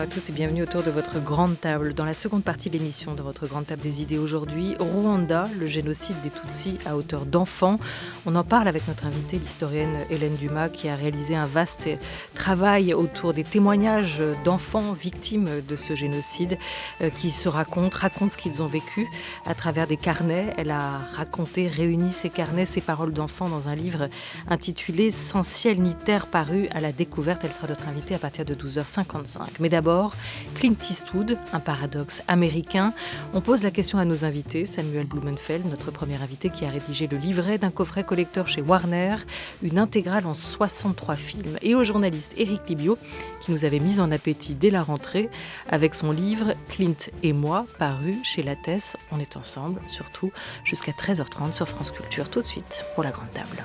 à tous et bienvenue autour de votre grande table. Dans la seconde partie de l'émission de votre grande table des idées aujourd'hui, Rwanda, le génocide des Tutsis à hauteur d'enfants. On en parle avec notre invitée, l'historienne Hélène Dumas, qui a réalisé un vaste travail autour des témoignages d'enfants victimes de ce génocide, qui se racontent ce qu'ils ont vécu à travers des carnets. Elle a réuni ces carnets, ces paroles d'enfants dans un livre intitulé « Sans ciel ni terre » paru à la Découverte. Elle sera notre invitée à partir de 12h55. Mais d'abord, Clint Eastwood, un paradoxe américain. On pose la question à nos invités. Samuel Blumenfeld, notre premier invité, qui a rédigé le livret d'un coffret collector chez Warner, une intégrale en 63 films. Et au journaliste Éric Libio, qui nous avait mis en appétit dès la rentrée avec son livre « Clint et moi », paru chez Lattès. On est ensemble, surtout, jusqu'à 13h30 sur France Culture. Tout de suite, pour la grande table.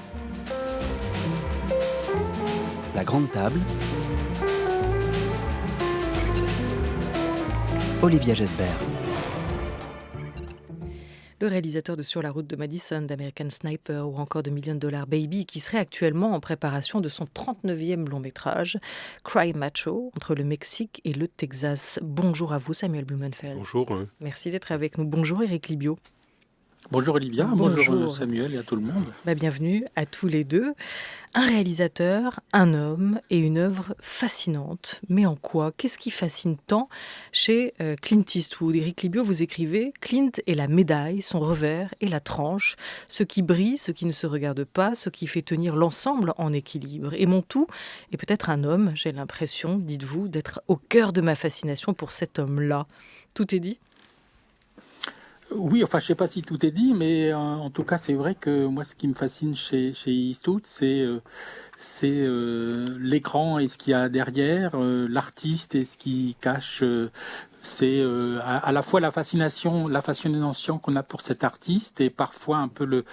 La grande table. Olivia Gesbert. Le réalisateur de Sur la route de Madison, d'American Sniper ou encore de Million Dollar Baby, qui serait actuellement en préparation de son 39e long métrage, Cry Macho, entre le Mexique et le Texas. Bonjour à vous, Samuel Blumenfeld. Bonjour. Merci d'être avec nous. Bonjour, Éric Libio. Bonjour Olivia, bonjour Samuel et à tout le monde. Bienvenue à tous les deux. Un réalisateur, un homme et une œuvre fascinante. Mais en quoi ? Qu'est-ce qui fascine tant chez Clint Eastwood ? Éric Libio, vous écrivez « Clint est la médaille, son revers et la tranche, ce qui brille, ce qui ne se regarde pas, ce qui fait tenir l'ensemble en équilibre. Et mon tout est peut-être un homme, j'ai l'impression, dites-vous, d'être au cœur de ma fascination pour cet homme-là. » Tout est dit ? Oui, enfin, je ne sais pas si tout est dit, mais en tout cas, c'est vrai que moi, ce qui me fascine chez Eastwood, c'est l'écran et ce qu'il y a derrière, l'artiste et ce qui cache. C'est à la fois la fascination qu'on a pour cet artiste et parfois un peu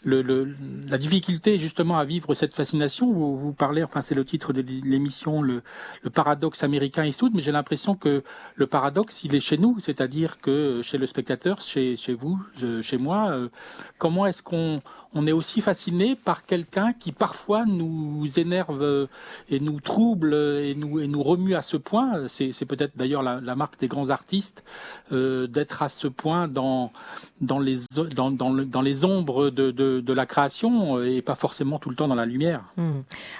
la difficulté justement à vivre cette fascination. Vous parlez, enfin c'est le titre de l'émission, le paradoxe américain Eastwood, mais j'ai l'impression que le paradoxe il est chez nous, c'est-à-dire que chez le spectateur, chez vous, chez moi, comment est-ce qu'on est aussi fasciné par quelqu'un qui parfois nous énerve et nous trouble et nous remue à ce point. C'est peut-être d'ailleurs la marque des grands artistes, d'être à ce point dans les ombres de la création et pas forcément tout le temps dans la lumière.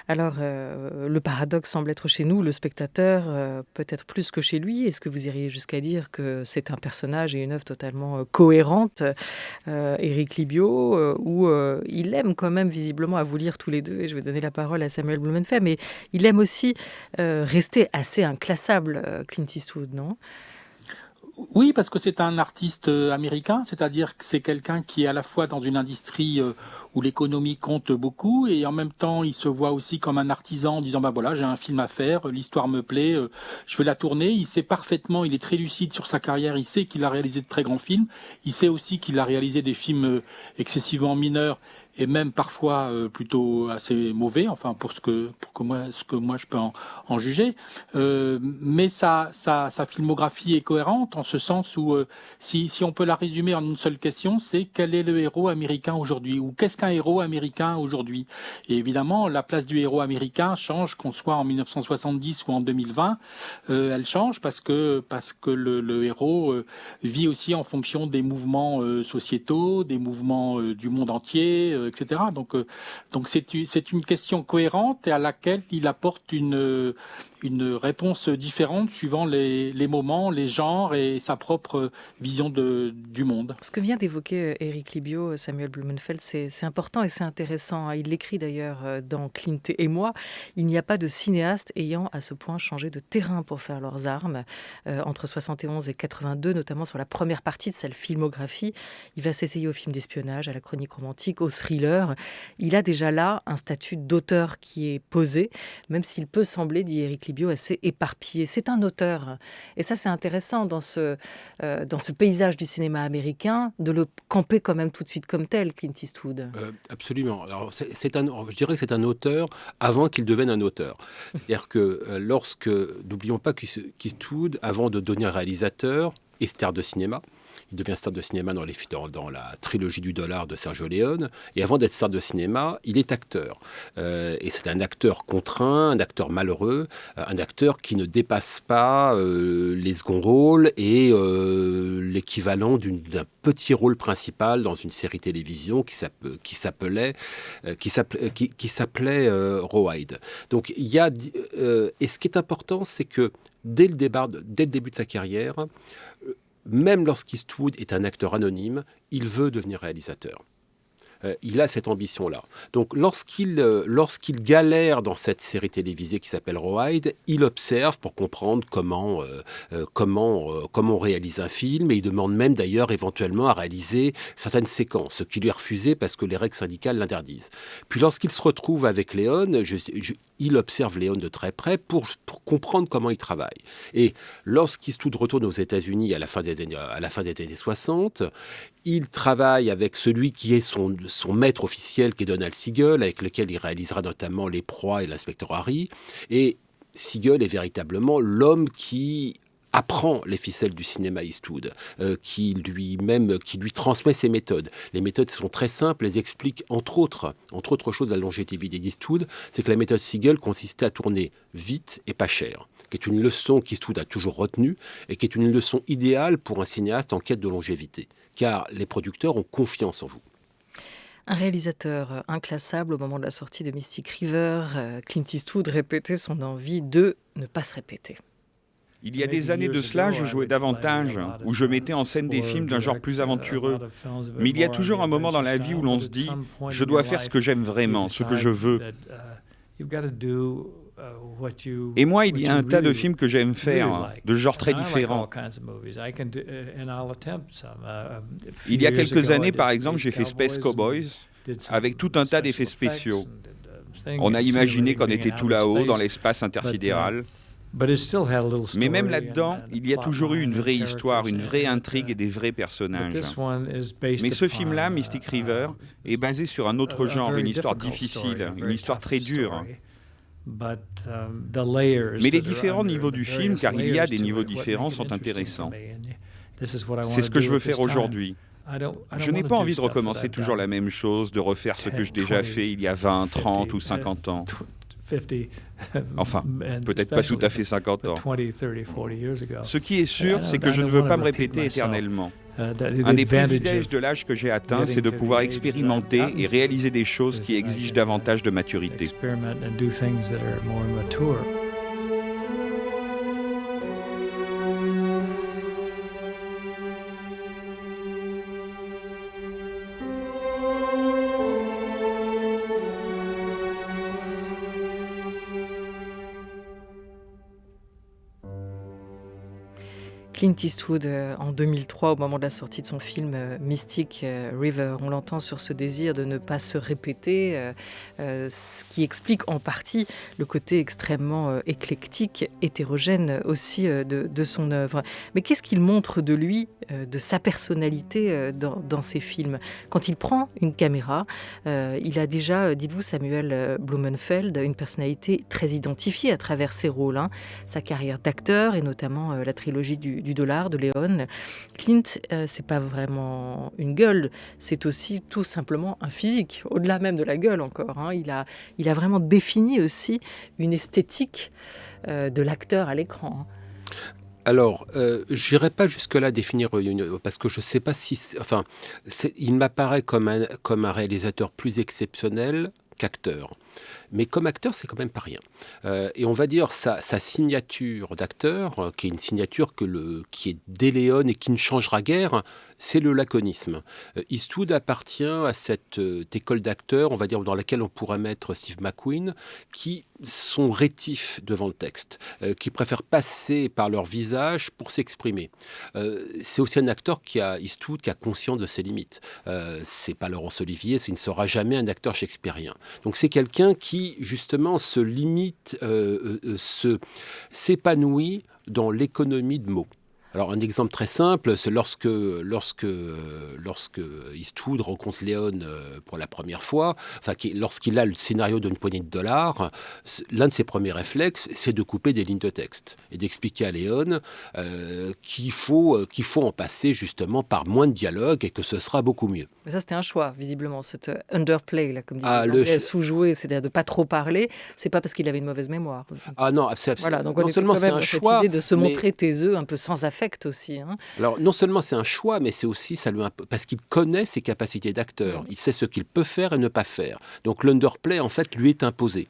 Alors, le paradoxe semble être chez nous, le spectateur, peut-être plus que chez lui. Est-ce que vous iriez jusqu'à dire que c'est un personnage et une œuvre totalement cohérente, Éric Libio, ou il aime quand même visiblement, à vous lire tous les deux, et je vais donner la parole à Samuel Blumenfeld, mais il aime aussi rester assez inclassable, Clint Eastwood, non ? Oui, parce que c'est un artiste américain, c'est-à-dire que c'est quelqu'un qui est à la fois dans une industrie où l'économie compte beaucoup et en même temps il se voit aussi comme un artisan en disant bah voilà j'ai un film à faire, l'histoire me plaît, je vais la tourner. Il sait parfaitement, il est très lucide sur sa carrière, il sait qu'il a réalisé de très grands films, il sait aussi qu'il a réalisé des films excessivement mineurs et même parfois plutôt assez mauvais, enfin pour ce que moi je peux en juger. Mais sa filmographie est cohérente en ce sens où si on peut la résumer en une seule question, c'est quel est le héros américain aujourd'hui, ou qu'est-ce qu'un héros américain aujourd'hui. Et évidemment, la place du héros américain change, qu'on soit en 1970 ou en 2020, elle change parce que le héros vit aussi en fonction des mouvements sociétaux, des mouvements du monde entier, etc. Donc c'est une question cohérente et à laquelle il apporte une réponse différente suivant les moments, les genres et sa propre vision du monde. Ce que vient d'évoquer Éric Libio, Samuel Blumenfeld, c'est important et c'est intéressant. Il l'écrit d'ailleurs dans Clint et moi. Il n'y a pas de cinéaste ayant à ce point changé de terrain pour faire leurs armes. Entre 71 et 82, notamment sur la première partie de sa filmographie, il va s'essayer au film d'espionnage, à la chronique romantique, au thriller. Il a déjà là un statut d'auteur qui est posé, même s'il peut sembler, dit Éric Libio, assez éparpillé. C'est un auteur. Et ça, c'est intéressant dans ce paysage du cinéma américain, de le camper quand même tout de suite comme tel, Clint Eastwood. Absolument. Alors, je dirais que c'est un auteur avant qu'il devienne un auteur. C'est-à-dire que n'oublions pas qu'Eastwood, avant de devenir réalisateur, est star de cinéma. Il devient star de cinéma dans la trilogie du dollar de Sergio Leone. Et avant d'être star de cinéma, il est acteur. Et c'est un acteur contraint, un acteur malheureux, un acteur qui ne dépasse pas les seconds rôles et l'équivalent d'un petit rôle principal dans une série télévision qui s'appelait Rawhide. Donc il y a et ce qui est important, c'est que dès le début de sa carrière, même lorsqu'Eastwood est un acteur anonyme, il veut devenir réalisateur. Il a cette ambition-là. Donc, lorsqu'il galère dans cette série télévisée qui s'appelle Rawhide, il observe pour comprendre comment on réalise un film, et il demande même d'ailleurs éventuellement à réaliser certaines séquences, ce qui lui est refusé parce que les règles syndicales l'interdisent. Puis, lorsqu'il se retrouve avec Leone, il observe Leone de très près pour comprendre comment il travaille. Et lorsqu'Eastwood retourne aux États-Unis à la fin des années 60, il travaille avec celui qui est son maître officiel, qui est Donald Siegel, avec lequel il réalisera notamment Les Proies et l'Inspecteur Harry. Et Siegel est véritablement l'homme qui apprend les ficelles du cinéma Eastwood, qui lui transmet ses méthodes. Les méthodes sont très simples, elles expliquent entre autres choses la longévité d'Eastwood, c'est que la méthode Siegel consistait à tourner vite et pas cher, qui est une leçon qu'Eastwood a toujours retenue et qui est une leçon idéale pour un cinéaste en quête de longévité, car les producteurs ont confiance en vous. Un réalisateur inclassable au moment de la sortie de Mystic River, Clint Eastwood répétait son envie de ne pas se répéter. Il y a des années de cela, je jouais davantage, où je mettais en scène des films d'un genre plus aventureux. Mais il y a toujours un moment dans la vie où l'on se dit « je dois faire ce que j'aime vraiment, ce que je veux ». Et moi, il y a un tas de films que j'aime faire, de genres très différents. Il y a quelques années, par exemple, j'ai fait Space Cowboys, avec tout un tas d'effets spéciaux. On a imaginé qu'on était tout là-haut, dans l'espace intersidéral. Mais même là-dedans, il y a toujours eu une vraie histoire, une vraie intrigue et des vrais personnages. Mais ce film-là, Mystic River, est basé sur un autre genre, une histoire difficile, une histoire très dure. Mais les différents niveaux du film, car il y a des niveaux différents, sont intéressants. C'est ce que je veux faire aujourd'hui. Je n'ai pas envie de recommencer toujours la même chose, de refaire ce que j'ai déjà fait il y a 20, 30 ou 50 ans. Enfin, peut-être pas tout à fait 50 ans. Ce qui est sûr, c'est que je ne veux pas me répéter éternellement. Un des privilèges de l'âge que j'ai atteint, c'est de pouvoir expérimenter et réaliser des choses qui exigent davantage de maturité. Clint Eastwood, en 2003, au moment de la sortie de son film Mystic River, on l'entend sur ce désir de ne pas se répéter, ce qui explique en partie le côté extrêmement éclectique, hétérogène aussi de son œuvre. Mais qu'est-ce qu'il montre de lui, de sa personnalité dans ses films ? Quand il prend une caméra, il a déjà, dites-vous Samuel Blumenfeld, une personnalité très identifiée à travers ses rôles, hein, sa carrière d'acteur et notamment la trilogie du dollar de Leone. Clint, c'est pas vraiment une gueule, c'est aussi tout simplement un physique, au-delà même de la gueule encore. Hein. Il a vraiment défini aussi une esthétique de l'acteur à l'écran. Hein. Alors, je n'irai pas jusque-là définir, parce que je ne sais pas si... il m'apparaît comme un réalisateur plus exceptionnel qu'acteur. Mais comme acteur, c'est quand même pas rien. Et on va dire sa signature d'acteur, qui est une signature qui est dès Leone et qui ne changera guère, c'est le laconisme. Eastwood appartient à cette école d'acteurs, on va dire, dans laquelle on pourrait mettre Steve McQueen, qui sont rétifs devant le texte, qui préfèrent passer par leur visage pour s'exprimer. C'est aussi un acteur Eastwood, qui a conscience de ses limites. C'est pas Laurence Olivier, il ne sera jamais un acteur shakespearien. Donc c'est quelqu'un qui, justement, se limite, s'épanouit dans l'économie de mots. Alors un exemple très simple, c'est lorsque Eastwood rencontre Léon pour la première fois, lorsqu'il a le scénario d'une poignée de dollars, l'un de ses premiers réflexes, c'est de couper des lignes de texte et d'expliquer à Léon qu'il faut en passer justement par moins de dialogue et que ce sera beaucoup mieux. Mais ça, c'était un choix, visiblement, cet underplay, là, comme disent les Anglais, sous-jouer, c'est-à-dire de ne pas trop parler, c'est pas parce qu'il avait une mauvaise mémoire. Ah non, voilà, donc non seulement c'est un choix, idée de se montrer taiseux, un peu sans affect aussi. Hein. Alors non seulement c'est un choix, mais c'est aussi parce qu'il connaît ses capacités d'acteur. Il sait ce qu'il peut faire et ne pas faire. Donc l'underplay, en fait, lui est imposé.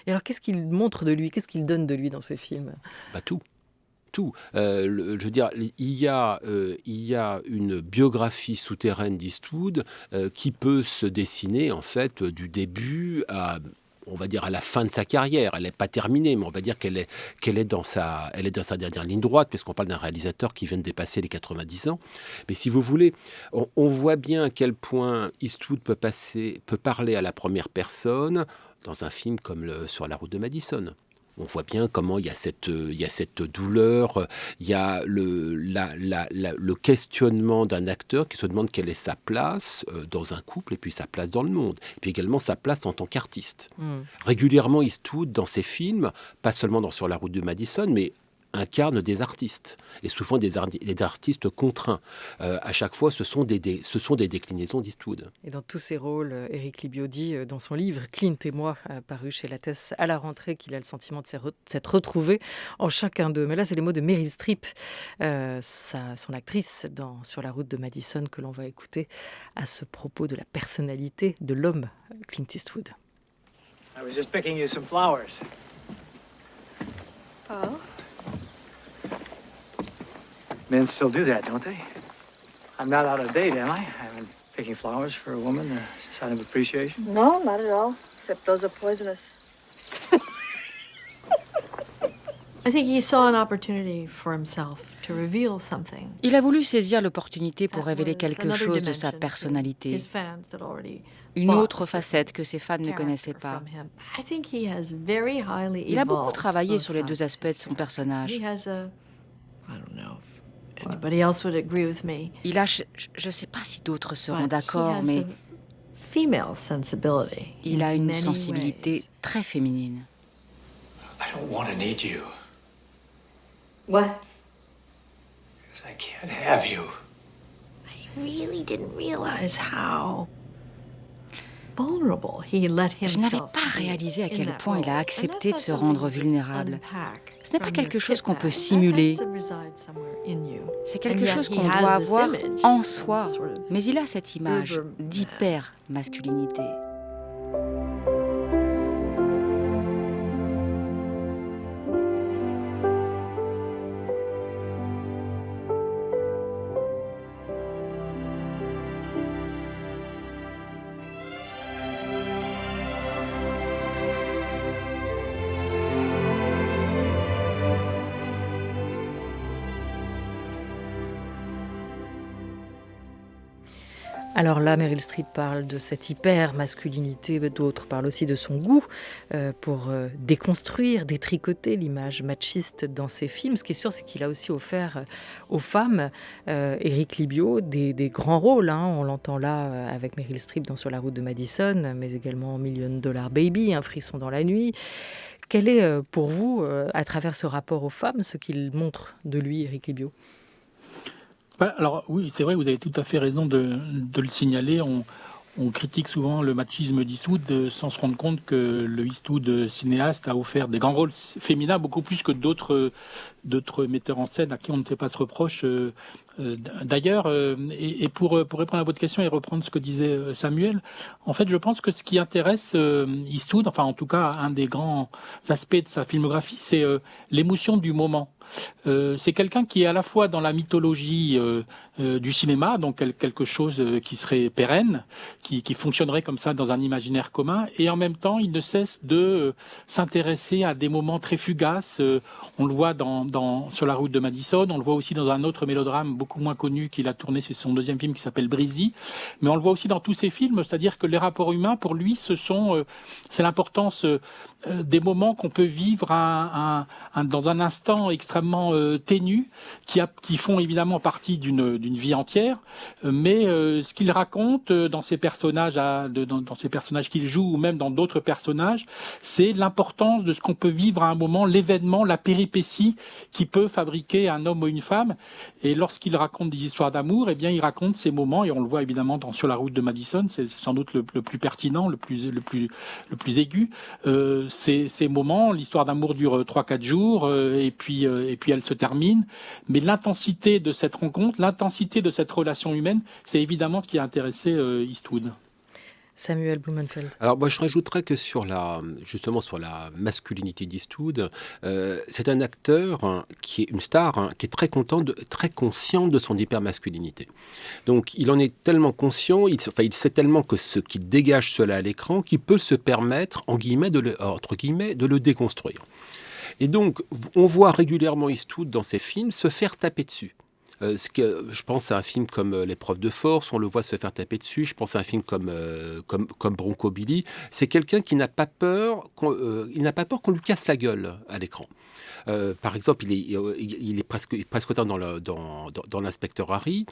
Et alors, qu'est-ce qu'il montre de lui? Qu'est-ce qu'il donne de lui dans ses films? Tout. Je veux dire, il y a une biographie souterraine d'Eastwood qui peut se dessiner, en fait, du début à... on va dire à la fin de sa carrière. Elle n'est pas terminée, mais on va dire qu'elle est dans sa dernière ligne droite, puisqu'on parle d'un réalisateur qui vient de dépasser les 90 ans. Mais si vous voulez, on voit bien à quel point Eastwood peut parler à la première personne dans un film comme Sur la route de Madison. On voit bien comment il y a cette douleur, il y a le questionnement d'un acteur qui se demande quelle est sa place dans un couple et puis sa place dans le monde. Et puis également sa place en tant qu'artiste. Régulièrement, Eastwood, dans ses films, pas seulement Sur la route de Madison, mais incarne des artistes, et souvent des artistes contraints. À chaque fois, ce sont des déclinaisons d'Eastwood. Et dans tous ces rôles, Éric Libio dit dans son livre « Clint et moi », paru chez Lattès à la rentrée, qu'il a le sentiment de s'être retrouvé en chacun d'eux. Mais là, c'est les mots de Meryl Streep, son actrice Sur la route de Madison, que l'on va écouter à ce propos de la personnalité de l'homme Clint Eastwood. I was just picking you some flowers. Oh? Men still do that, don't they? I'm not out of date, am I? I've been picking flowers for a woman, a sign of appreciation. No, not at all. Except those are poisonous. I think he saw an opportunity for himself to reveal something. Il a voulu saisir l'opportunité pour révéler quelque chose de sa personnalité, une autre facette que ses fans ne connaissaient pas. Il a beaucoup travaillé sur les deux aspects de son personnage. Il a, je ne sais pas si d'autres seront d'accord, mais il a une sensibilité très féminine. I don't want to need you. What? Because I can't have you. I really didn't realize how vulnerable he let himself. Je n'avais pas réalisé à quel point il a accepté de se rendre vulnérable. Ce n'est pas quelque chose qu'on peut simuler. C'est quelque chose qu'on doit avoir en soi. Mais il a cette image d'hyper-masculinité. Alors là, Meryl Streep parle de cette hyper-masculinité, d'autres parlent aussi de son goût pour déconstruire, détricoter l'image machiste dans ses films. Ce qui est sûr, c'est qu'il a aussi offert aux femmes, Éric Libio, des grands rôles. Hein. On l'entend là avec Meryl Streep dans Sur la route de Madison, mais également $1 Million Baby, Un frisson dans la nuit. Quel est pour vous, à travers ce rapport aux femmes, ce qu'il montre de lui, Éric Libio ? Alors oui, c'est vrai, vous avez tout à fait raison de le signaler. On critique souvent le machisme d'Eastwood sans se rendre compte que le Eastwood cinéaste a offert des grands rôles féminins beaucoup plus que d'autres metteurs en scène à qui on ne fait pas ce reproche. D'ailleurs, et pour répondre à votre question et reprendre ce que disait Samuel, en fait, je pense que ce qui intéresse Eastwood, enfin en tout cas un des grands aspects de sa filmographie, c'est l'émotion du moment. C'est quelqu'un qui est à la fois dans la mythologie du cinéma, donc quelque chose qui serait pérenne, qui fonctionnerait comme ça dans un imaginaire commun, et en même temps, il ne cesse de s'intéresser à des moments très fugaces. On le voit Sur la route de Madison, on le voit aussi dans un autre mélodrame beaucoup moins connu qu'il a tourné, c'est son deuxième film qui s'appelle Breezy, mais on le voit aussi dans tous ses films, c'est-à-dire que les rapports humains, pour lui, c'est l'importance des moments qu'on peut vivre dans un instant extrêmement extrêmement ténus, qui font évidemment partie d'une vie entière, mais ce qu'il raconte dans ces personnages, dans ces personnages qu'il joue, ou même dans d'autres personnages, c'est l'importance de ce qu'on peut vivre à un moment, l'événement, la péripétie qui peut fabriquer un homme ou une femme. Et lorsqu'il raconte des histoires d'amour, eh bien, il raconte ces moments, et on le voit évidemment Sur la route de Madison, c'est sans doute le plus pertinent, le plus aigu. Ces moments, l'histoire d'amour dure 3-4 jours, et puis elle se termine. Mais l'intensité de cette rencontre, l'intensité de cette relation humaine, c'est évidemment ce qui a intéressé Eastwood. Samuel Blumenfeld. Alors moi je rajouterais que sur la masculinité d'Eastwood, c'est un acteur qui est une star, qui est très conscient de son hypermasculinité. Donc il en est tellement conscient, il sait tellement que ce qui dégage cela à l'écran, qu'il peut se permettre, entre guillemets, de le déconstruire. Et donc on voit régulièrement Eastwood dans ses films se faire taper dessus. Je pense à un film comme L'épreuve de force, on le voit se faire taper dessus. Je pense à un film comme Bronco Billy. C'est quelqu'un qui n'a pas peur qu'on lui casse la gueule à l'écran. Par exemple, il est presque autant dans l'inspecteur Harry.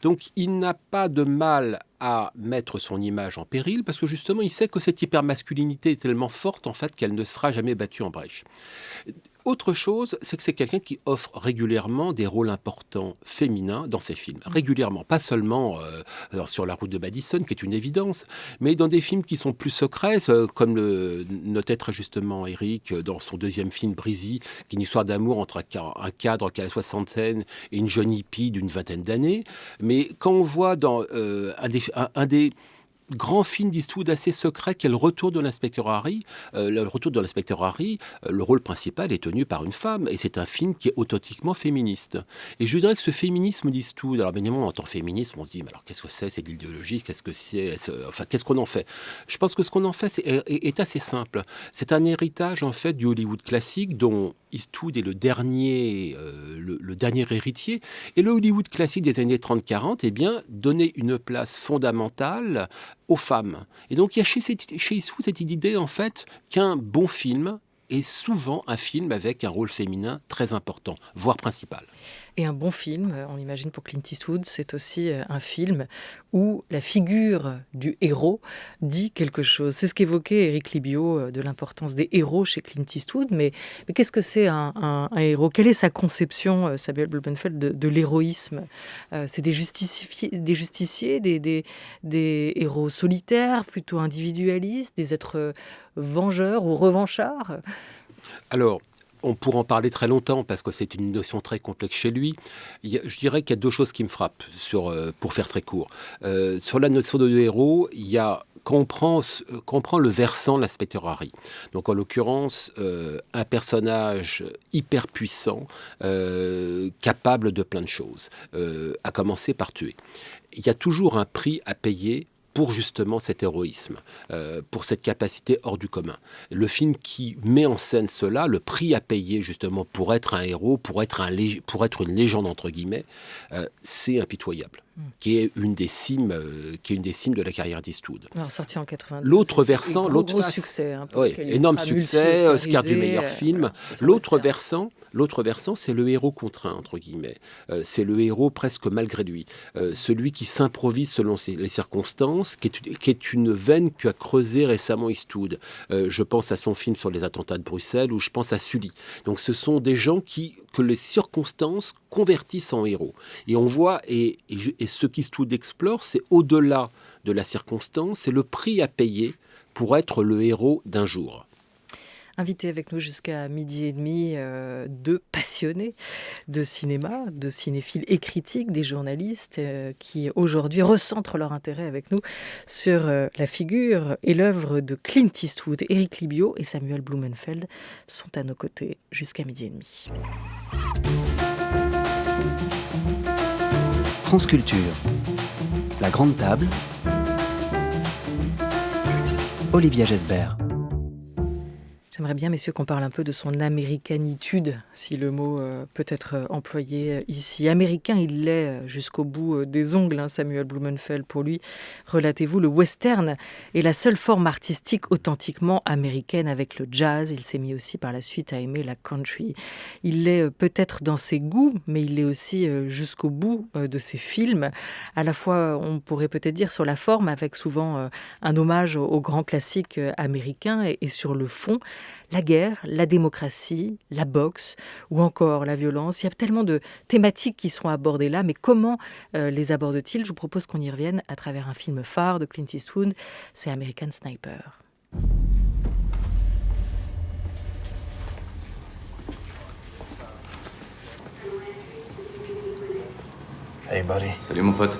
Donc, il n'a pas de mal à mettre son image en péril parce que justement, il sait que cette hypermasculinité est tellement forte en fait qu'elle ne sera jamais battue en brèche. Autre chose, c'est que c'est quelqu'un qui offre régulièrement des rôles importants féminins dans ses films. Régulièrement, pas seulement Sur la route de Madison, qui est une évidence, mais dans des films qui sont plus secrets, comme le notait très justement Eric dans son deuxième film, Breezy, qui est une histoire d'amour entre un cadre qui a la soixantaine et une jeune hippie d'une vingtaine d'années. Mais quand on voit dans un des grand film d'Eastwood assez secret qu'est Le Retour de l'inspecteur Harry. Le Retour de l'inspecteur Harry, le rôle principal est tenu par une femme et c'est un film qui est authentiquement féministe. Et je dirais que ce féminisme d'Eastwood, alors bien évidemment en tant que féminisme, on se dit mais alors qu'est-ce que c'est de l'idéologie, qu'est-ce qu'on en fait? Je pense que ce qu'on en fait est assez simple. C'est un héritage en fait du Hollywood classique dont Eastwood est le dernier héritier. Et le Hollywood classique des années 30-40, eh bien, donnait une place fondamentale aux femmes. Et donc, il y a chez Eastwood cette idée, en fait, qu'un bon film est souvent un film avec un rôle féminin très important, voire principal. Et un bon film, on imagine pour Clint Eastwood, c'est aussi un film où la figure du héros dit quelque chose. C'est ce qu'évoquait Éric Libio de l'importance des héros chez Clint Eastwood. Mais qu'est-ce que c'est un héros? Quelle est sa conception, Samuel Blumenfeld, de l'héroïsme? C'est des justiciers, des héros solitaires, plutôt individualistes, des êtres vengeurs ou revanchards? Alors, on pourra en parler très longtemps parce que c'est une notion très complexe chez lui. Je dirais qu'il y a deux choses qui me frappent, pour faire très court. Sur la notion de héros, il y a, quand on prend le versant de l'inspecteur Harry, donc en l'occurrence un personnage hyper puissant, capable de plein de choses, à commencer par tuer. Il y a toujours un prix à payer pour justement cet héroïsme, pour cette capacité hors du commun. Le film qui met en scène cela, le prix à payer justement pour être un héros, pour être une légende entre guillemets, c'est impitoyable. Qui est une des cimes de la carrière d'Eastwood. Alors, sorti en 92. L'autre versant, gros succès, énorme succès, Oscar du meilleur film. L'autre versant, c'est le héros contraint entre guillemets. C'est le héros presque malgré lui, celui qui s'improvise selon les circonstances, qui est une veine qu'a creusé récemment Eastwood. Je pense à son film sur les attentats de Bruxelles ou je pense à Sully. Donc, ce sont des gens que les circonstances convertissent en héros. Et on voit, et ce qu'Eastwood explore, c'est au-delà de la circonstance, c'est le prix à payer pour être le héros d'un jour. Invité avec nous jusqu'à 12h30, deux passionnés de cinéma, de cinéphiles et critiques, des journalistes qui aujourd'hui recentrent leur intérêt avec nous sur la figure et l'œuvre de Clint Eastwood. Éric Libio et Samuel Blumenfeld sont à nos côtés jusqu'à 12h30. France Culture, la grande table, Olivia Gesbert. J'aimerais bien, messieurs, qu'on parle un peu de son américanitude, si le mot peut être employé ici. Américain, il l'est jusqu'au bout des ongles, Samuel Blumenfeld. Pour lui, relatez-vous, le western est la seule forme artistique authentiquement américaine avec le jazz. Il s'est mis aussi par la suite à aimer la country. Il l'est peut-être dans ses goûts, mais il l'est aussi jusqu'au bout de ses films. À la fois, on pourrait peut-être dire sur la forme, avec souvent un hommage aux grands classiques américains, et sur le fond, la guerre, la démocratie, la boxe ou encore la violence. Il y a tellement de thématiques qui sont abordées là, mais comment les aborde-t-il ? Je vous propose qu'on y revienne à travers un film phare de Clint Eastwood, c'est American Sniper. Hey, buddy. Salut mon pote.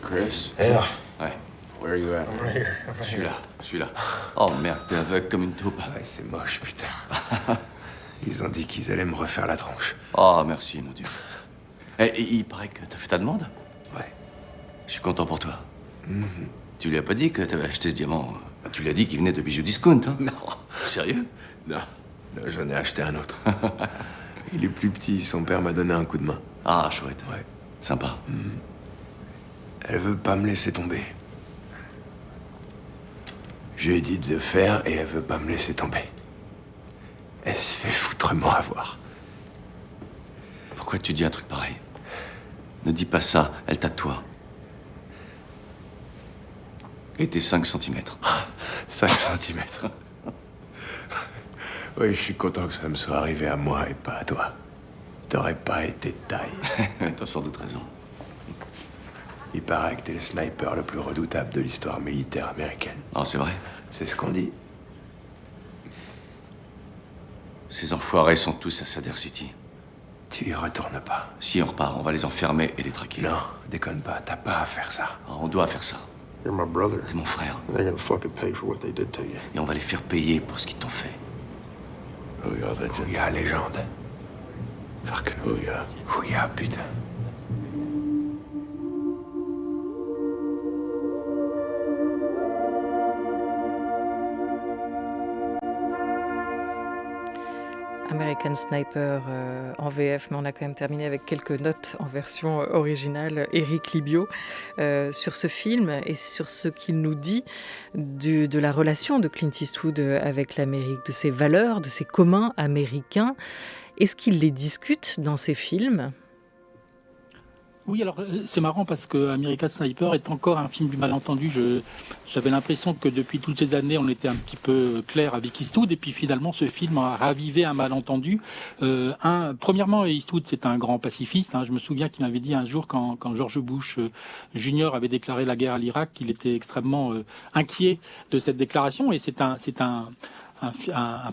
Chris? Yeah. Ouais. Where are you at? I'm right here. Je suis là. Oh merde, t'es aveugle comme une taupe. Ouais, c'est moche, putain. Ils ont dit qu'ils allaient me refaire la tronche. Oh merci mon dieu. Et il paraît que t'as fait ta demande? Ouais. Je suis content pour toi. Tu lui as pas dit que t'avais acheté ce diamant? Tu lui as dit qu'il venait de bijoux discount, hein? Non. Sérieux? Non, j'en ai acheté un autre. Il est plus petit, son père m'a donné un coup de main. Ah, chouette. Ouais. Sympa. Elle veut pas me laisser tomber. Je lui ai dit de le faire et elle veut pas me laisser tomber. Elle se fait foutrement avoir. Pourquoi tu dis un truc pareil? Ne dis pas ça, elle t'a de toi. Et tes 5 centimètres. 5 centimètres. Oui, je suis content que ça me soit arrivé à moi et pas à toi. T'aurais pas été de taille. T'as sans doute raison. Il paraît que t'es le sniper le plus redoutable de l'histoire militaire américaine. Ah, c'est vrai? C'est ce qu'on dit. Ces enfoirés sont tous à Sadr City. Tu y retournes pas. Si on repart, on va les enfermer et les traquer. Non, déconne pas, t'as pas à faire ça. Ah, on doit faire ça. You're my brother. T'es mon frère. They're gonna fucking pay for what they did to you. Et on va les faire payer pour ce qu'ils t'ont fait. Ouya, légende. Fucking Ouya. Ouya, putain. American Sniper en VF, mais on a quand même terminé avec quelques notes en version originale. Éric Libio, sur ce film et sur ce qu'il nous dit de la relation de Clint Eastwood avec l'Amérique, de ses valeurs, de ses communs américains. Est-ce qu'il les discute dans ses films ? Oui, alors c'est marrant parce que American Sniper est encore un film du malentendu. J'avais l'impression que depuis toutes ces années, on était un petit peu clair avec Eastwood, et puis finalement, ce film a ravivé un malentendu. Premièrement, Eastwood, c'est un grand pacifiste. Je me souviens qu'il m'avait dit un jour, quand George Bush Jr. avait déclaré la guerre à l'Irak, qu'il était extrêmement inquiet de cette déclaration, et c'est un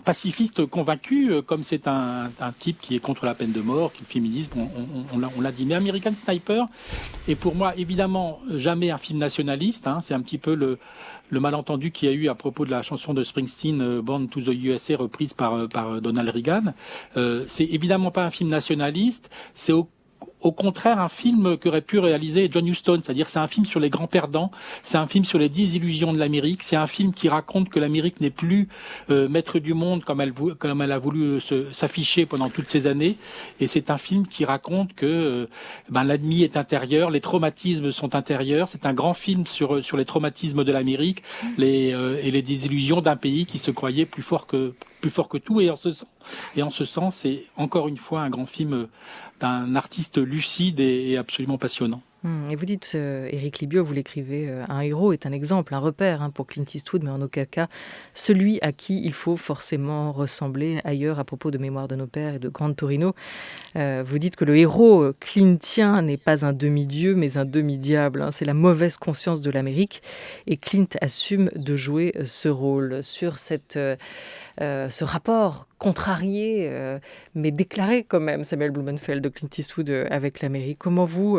pacifiste convaincu, comme c'est un type qui est contre la peine de mort, qui est féministe, on l'a dit. Mais American Sniper est pour moi évidemment jamais un film nationaliste. C'est un petit peu le malentendu qu'il y a eu à propos de la chanson de Springsteen, Born to the USA, reprise par Donald Reagan. C'est évidemment pas un film nationaliste, c'est au contraire un film qu'aurait pu réaliser John Huston, c'est-à-dire c'est un film sur les grands perdants, c'est un film sur les désillusions de l'Amérique, c'est un film qui raconte que l'Amérique n'est plus maître du monde comme elle a voulu s'afficher pendant toutes ces années, et c'est un film qui raconte que l'ennemi est intérieur, les traumatismes sont intérieurs, c'est un grand film sur les traumatismes de l'Amérique et les désillusions d'un pays qui se croyait plus fort que tout, et en ce sens, c'est encore une fois un grand film d'un artiste lucide et absolument passionnant. Et vous dites, Éric Libio, vous l'écrivez, un héros est un exemple, un repère pour Clint Eastwood, mais en aucun cas celui à qui il faut forcément ressembler. Ailleurs, à propos de Mémoire de nos pères et de Grande Torino, vous dites que le héros clintien n'est pas un demi-dieu, mais un demi-diable. C'est la mauvaise conscience de l'Amérique, et Clint assume de jouer ce rôle. Sur ce rapport contrarié, mais déclaré quand même, Samuel Blumenfeld, de Clint Eastwood avec l'Amérique, comment vous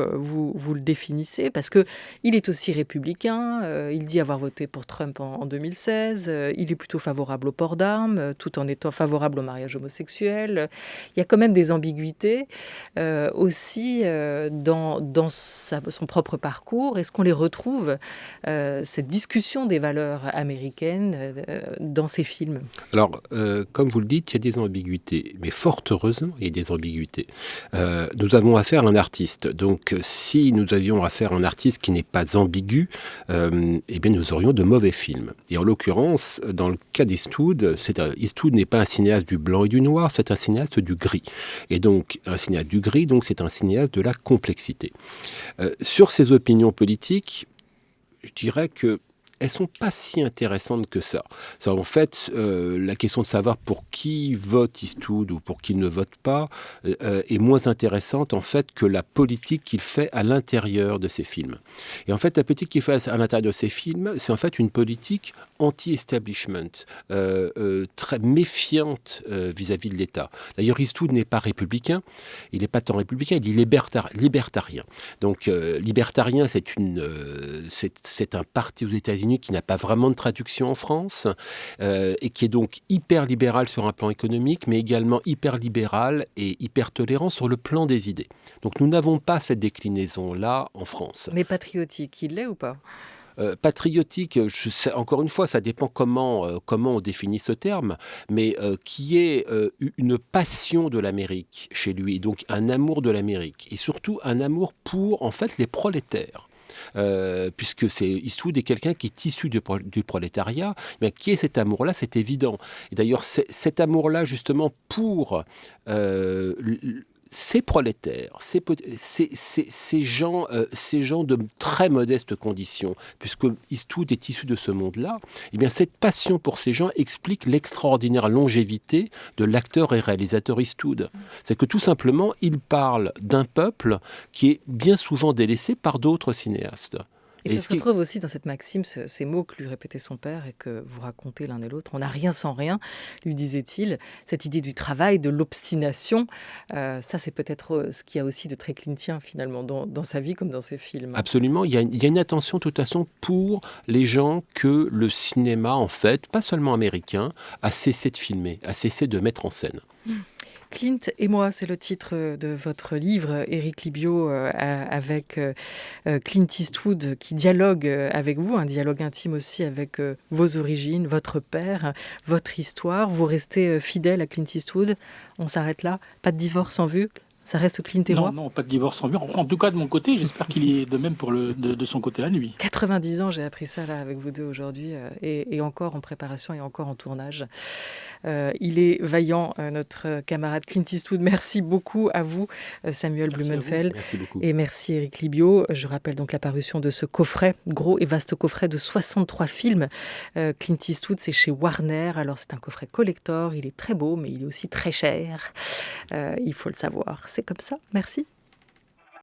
le définissez, parce qu'il est aussi républicain, il dit avoir voté pour Trump en 2016, il est plutôt favorable au port d'armes, tout en étant favorable au mariage homosexuel. Il y a quand même des ambiguïtés aussi dans son propre parcours. Est-ce qu'on les retrouve, cette discussion des valeurs américaines, dans ces films? Alors, comme vous le dites, il y a des ambiguïtés, mais fort heureusement, il y a des ambiguïtés. Nous avons affaire à un artiste, donc si nous avions affaire à un artiste qui n'est pas ambigu, eh bien nous aurions de mauvais films. Et en l'occurrence, dans le cas d'Eastwood, Eastwood n'est pas un cinéaste du blanc et du noir, c'est un cinéaste du gris. Et donc, un cinéaste du gris, donc c'est un cinéaste de la complexité. Sur ses opinions politiques, je dirais que elles sont pas si intéressantes que ça. En fait, la question de savoir pour qui vote Eastwood ou pour qui ne vote pas est moins intéressante en fait que la politique qu'il fait à l'intérieur de ses films. Et en fait, la politique qu'il fait à l'intérieur de ses films, c'est en fait une politique anti-establishment, très méfiante vis-à-vis de l'État. D'ailleurs, Eastwood n'est pas républicain, il n'est pas tant républicain, il est libertarien. Donc, libertarien, c'est un parti aux États-Unis qui n'a pas vraiment de traduction en France et qui est donc hyper libéral sur un plan économique, mais également hyper libéral et hyper tolérant sur le plan des idées. Donc nous n'avons pas cette déclinaison-là en France. Mais patriotique, il l'est ou pas ? Patriotique, encore une fois, ça dépend comment on définit ce terme, mais qui est une passion de l'Amérique chez lui, donc un amour de l'Amérique, et surtout un amour pour, en fait, les prolétaires. Puisque Eastwood est quelqu'un qui est issu du prolétariat, mais qui est cet amour-là, c'est évident. Et d'ailleurs, cet amour-là, justement, pour ces prolétaires, ces gens de très modestes conditions, puisque Eastwood est issu de ce monde-là, eh bien cette passion pour ces gens explique l'extraordinaire longévité de l'acteur et réalisateur Eastwood. C'est que tout simplement, il parle d'un peuple qui est bien souvent délaissé par d'autres cinéastes. Et ça se retrouve aussi dans cette maxime, ces mots que lui répétait son père et que vous racontez l'un et l'autre. On n'a rien sans rien, lui disait-il. Cette idée du travail, de l'obstination, ça c'est peut-être ce qu'il y a aussi de très clintien finalement dans sa vie comme dans ses films. Absolument, il y a une attention de toute façon pour les gens que le cinéma, en fait, pas seulement américain, a cessé de filmer, a cessé de mettre en scène. Clint et moi, c'est le titre de votre livre, Éric Libiau, avec Clint Eastwood qui dialogue avec vous, un dialogue intime aussi avec vos origines, votre père, votre histoire. Vous restez fidèle à Clint Eastwood. On s'arrête là, pas de divorce en vue. Ça reste Clint et moi ? Non, pas de divorce en vue. En tout cas, de mon côté, j'espère qu'il est de même de son côté à lui. 90 ans, j'ai appris ça là avec vous deux aujourd'hui, et encore en préparation et encore en tournage. Il est vaillant, notre camarade Clint Eastwood. Merci beaucoup à vous, Samuel Blumenfeld. Merci beaucoup. Et merci Éric Libiau. Je rappelle donc la parution de ce coffret, gros et vaste coffret de 63 films. Clint Eastwood, c'est chez Warner. Alors c'est un coffret collector, il est très beau, mais il est aussi très cher. Il faut le savoir. C'est comme ça. Merci.